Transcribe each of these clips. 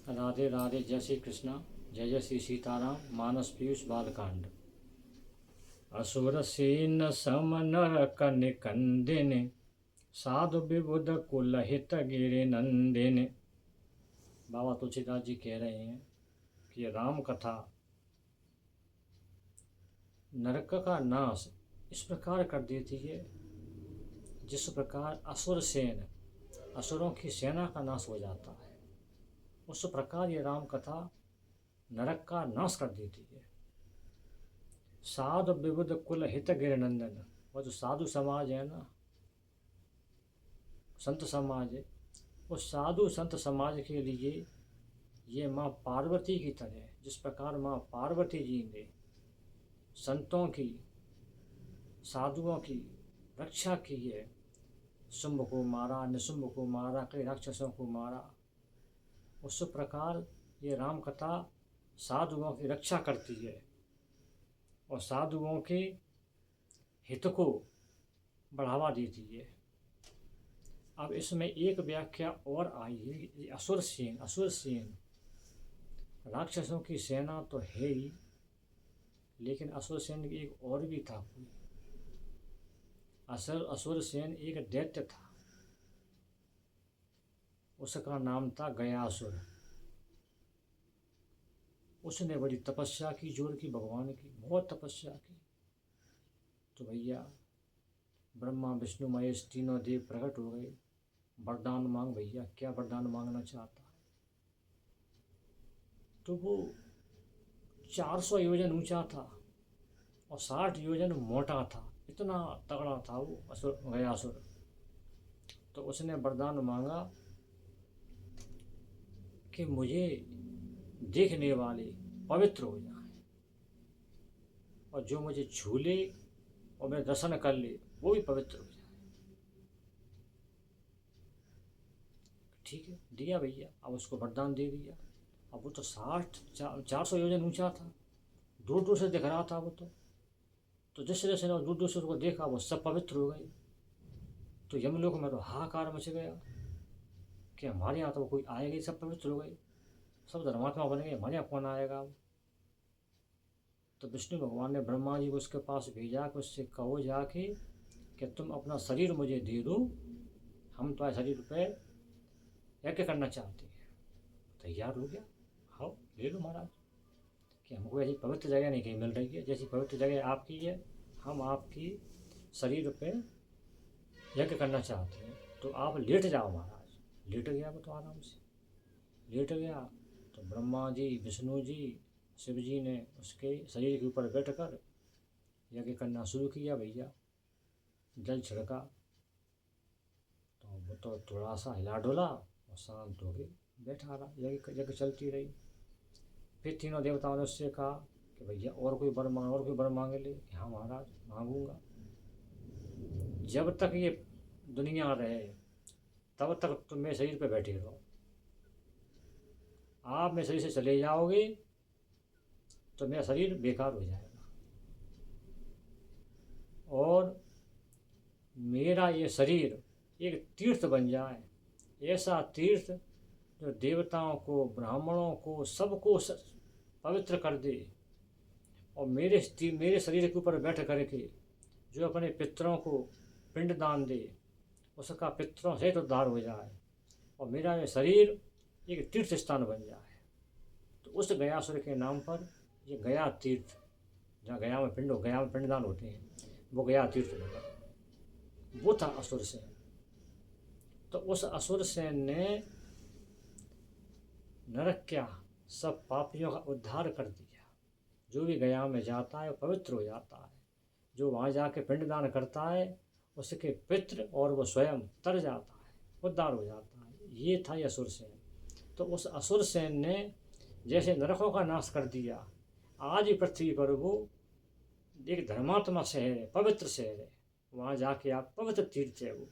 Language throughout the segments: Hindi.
राधे राधे, जय श्री कृष्णा, जय जय श्री सीताराम। मानस पीयूष बालकांड। असुर सेन सम नर कनिकंदिन, साधु विबुध कुल हित गिरि नंदिन। बाबा तुलसीदास जी कह रहे हैं कि राम कथा नरक का नाश इस प्रकार कर देती है जिस प्रकार असुर सेन, असुरों की सेना का नाश हो जाता है, उस प्रकार ये राम कथा नरक का नाश कर देती है। साधु विबुध कुल हित गिरनंदन, वो जो साधु समाज है ना, संत समाज है, उस साधु संत समाज के लिए ये माँ पार्वती की तरह, जिस प्रकार माँ पार्वती जी ने संतों की, साधुओं की रक्षा की है, शुंभ को मारा, निशुंभ को मारा, कई राक्षसों को मारा, उस प्रकार ये राम कथा साधुओं की रक्षा करती है और साधुओं के हित को बढ़ावा देती है। अब इसमें एक व्याख्या और आई है, असुर सेन, असुर सेन राक्षसों की सेना तो है ही, लेकिन असुर सेन एक और भी था कोई। असुर सेन एक दैत्य था, उसका नाम था गयासुर। उसने बड़ी तपस्या की, जोर की, भगवान की बहुत तपस्या की। तो भैया ब्रह्मा विष्णु महेश तीनों देव प्रकट हो गए, वरदान मांग भैया, क्या वरदान मांगना चाहता है। तो वो 400 योजन ऊंचा था और 60 योजन मोटा था, इतना तगड़ा था वो असुर, गयासुर। तो उसने वरदान मांगा कि मुझे देखने वाले पवित्र हो जाए और जो मुझे छू ले और मेरे दर्शन कर ले वो भी पवित्र हो जाए। ठीक है, दिया भैया, अब उसको वरदान दे दिया। अब वो तो 400 योजन ऊंचा था, दूर दूर से दिख रहा था वो तो जैसे जैसे ना दूर दूर से उसको देखा वो सब पवित्र हो गए। तो यमलोक में तो हाहाकार मच गया कि हमारे यहाँ तो कोई आएगा ही, सब पवित्र हो गए, सब धर्मात्मा बन गए, हमारे यहाँ कौन आएगा। तो विष्णु भगवान ने ब्रह्मा जी को उसके पास भेजा कि उससे कहो जाके कि तुम अपना शरीर मुझे दे दो, हम तुम्हारे शरीर पे यज्ञ करना चाहते हैं। तैयार हो गया, हाँ ले लो महाराज, कि हमको ऐसी पवित्र जगह नहीं कहीं मिल रही है, जैसी पवित्र जगह आपकी है, हम आपकी शरीर पे यज्ञ करना चाहते हैं, तो आप लेट जाओ महाराज। लेट गया वो तो आराम से लेट गया। तो ब्रह्मा जी, विष्णु जी, शिव जी ने उसके शरीर के ऊपर बैठकर यज्ञ करना शुरू किया भैया। जल छिड़का तो वो तो थोड़ा सा हिला डोला और शांत हो गई, बैठा रहा, यज्ञ चलती रही। फिर तीनों देवताओं ने उससे कहा कि भैया और कोई वर मांग, और कोई वर मांगे ले। हाँ महाराज मांगूंगा, जब तक ये दुनिया रहे तब तक तुम मेरे शरीर पे बैठे रहो, आप मेरे शरीर से चले जाओगे तो मेरा शरीर बेकार हो जाएगा और मेरा ये शरीर एक तीर्थ बन जाए, ऐसा तीर्थ जो देवताओं को, ब्राह्मणों को, सबको पवित्र कर दे और मेरे शरीर के ऊपर बैठ करके जो अपने पितरों को पिंड दान दे, उसका पितरों से तो उद्धार हो जाए और मेरा ये शरीर एक तीर्थ स्थान बन जाए। तो उस गयासुर के नाम पर ये गया तीर्थ, जहाँ गया में पिंडदान होते हैं, वो गया तीर्थ बना। वो था असुर सेन। तो उस असुर सेन ने नरक क्या, सब पापियों का उद्धार कर दिया। जो भी गया में जाता है वो पवित्र हो जाता है, जो वहाँ जाके पिंडदान करता है उसके पितृ और वो स्वयं तर जाता है, उद्धार हो जाता है। ये था ये असुर सेन। तो उस असुर सेन ने जैसे नरकों का नाश कर दिया, आज ही पृथ्वी पर वो एक धर्मात्मा शहर है, पवित्र शहर है। वहाँ जाके आप, पवित्र तीर्थ है वो,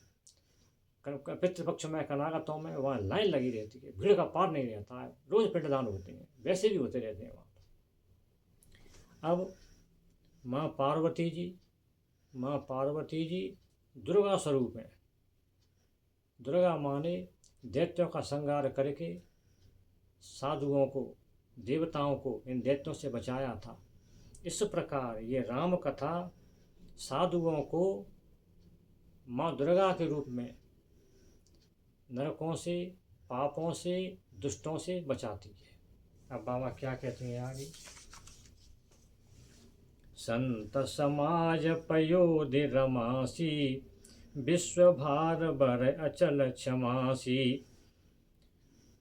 पितृपक्ष में, कनागतों में वहाँ लाइन लगी रहती है, भीड़ का पार नहीं रहता है, रोज पिंडदान होते हैं, वैसे भी होते रहते हैं वहाँ। अब माँ पार्वती जी दुर्गा स्वरूप है। दुर्गा माँ ने दैत्यों का संहार करके साधुओं को, देवताओं को इन दैत्यों से बचाया था। इस प्रकार ये राम कथा साधुओं को माँ दुर्गा के रूप में नरकों से, पापों से, दुष्टों से बचाती है। अब बाबा क्या कहते हैं आगे? संत समाज पयोधि रमासी, विश्व भार बर अचल क्षमासी।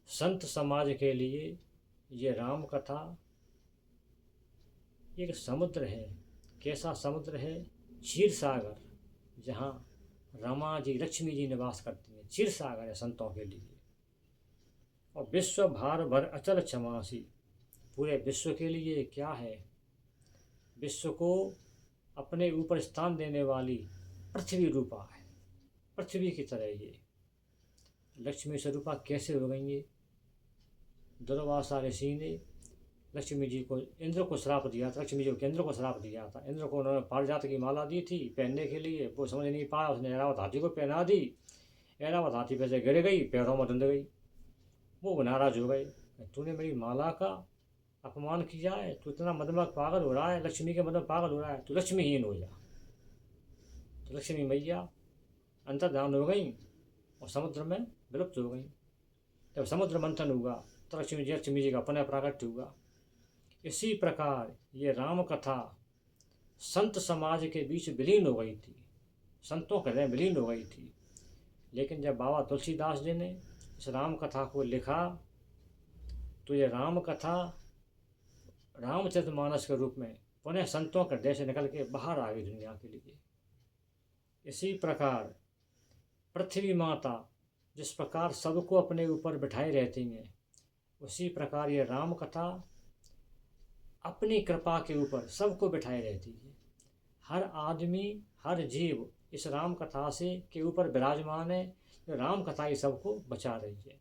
संत समाज के लिए ये राम कथा एक समुद्र है। कैसा समुद्र है? क्षीर सागर, जहाँ रमा जी, लक्ष्मी जी निवास करती हैं। क्षीर सागर है संतों के लिए। और विश्व भार भर अचल क्षमासी, पूरे विश्व के लिए क्या है? विश्व को अपने ऊपर स्थान देने वाली पृथ्वी रूपा है। पृथ्वी की तरह ये लक्ष्मी स्वरूपा कैसे हो गई? ये दुर्वासा ऋषि ने लक्ष्मी जी को, इंद्र को श्राप दिया था। लक्ष्मी जी को इंद्र को श्राप दिया था। इंद्र को उन्होंने पारिजात की माला दी थी पहनने के लिए, वो समझ नहीं पाया। उसने ऐरावत हाथी को पहना दी। ऐरावत हाथी पे से गिर गई, पैरों में धुंध गई। वो नाराज हो गए, तूने मेरी माला का अपमान किया है, तू इतना मदमक पागल हो रहा है, लक्ष्मी के मदमक पागल हो रहा है, तू लक्ष्मीहीन हो जा। तो लक्ष्मी मैया अंतर्धान हो गई और समुद्र में विलुप्त हो गई। जब समुद्र मंथन हुआ तो लक्ष्मी जी का पुनः प्राकट्य हुआ। इसी प्रकार ये राम कथा संत समाज के बीच विलीन हो गई थी, संतों के हृदय विलीन हो गई थी। लेकिन जब बाबा तुलसीदास जी ने इस राम कथा को लिखा तो ये राम कथा रामचरितमानस के रूप में पुनः संतों के हृदय से निकल के बाहर आ गई दुनिया के लिए। इसी प्रकार पृथ्वी माता जिस प्रकार सबको अपने ऊपर बिठाए रहती हैं, उसी प्रकार ये राम कथा अपनी कृपा के ऊपर सबको बिठाए रहती है। हर आदमी, हर जीव इस राम कथा से के ऊपर विराजमान है। जो राम कथा ही सबको बचा रही है।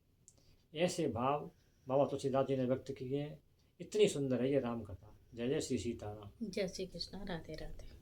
ऐसे भाव बाबा तुलसीदास जी ने व्यक्त किए हैं। इतनी सुंदर है ये राम कथा। जय जय श्री सीताराम। जय श्री कृष्णा। राधे राधे।